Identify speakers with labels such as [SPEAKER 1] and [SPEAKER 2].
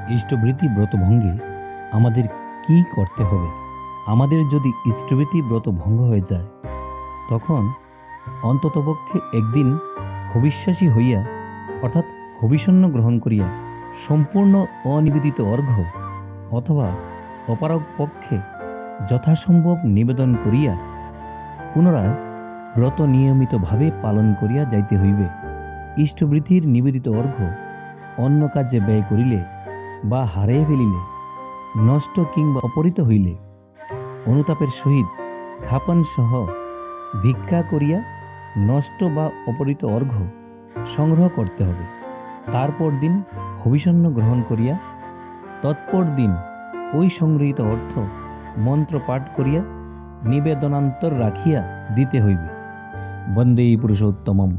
[SPEAKER 1] ইষ্টভৃতি ব্রত ভঙ্গে আমাদের কি করতে হবে? আমাদের যদি ইষ্টভৃতি ব্রত ভঙ্গ হয়ে যায়, তখন অন্ততপক্ষে একদিন হবিষ্যাসী হইয়া অর্থাৎ হবিষণ্য গ্রহণ করিয়া সম্পূর্ণ অনিবেদিত অর্ঘ্য অথবা অপারগ পক্ষে যথাসম্ভব নিবেদন করিয়া পুনরায় ব্রত নিয়মিতভাবে পালন করিয়া যাইতে হইবে। ইষ্টভৃতির নিবেদিত অর্ঘ্য অন্য কাজে ব্যয় করিলে বা হারাইয়া ফেলিলে, নষ্ট কিংবা অপহৃত হইলে অনুতাপের সহিত খাপান সহ ভিক্ষা করিয়া নষ্ট বা অপহৃত অর্ঘ্য সংগ্রহ করতে হবে। তারপর দিন হবিষণ্য গ্রহণ করিয়া তৎপর দিন ওই সংগৃহীত অর্থ মন্ত্র পাঠ করিয়া নিবেদনান্তর রাখিয়া দিতে হইবে। বন্দে পুরুষোত্তমম।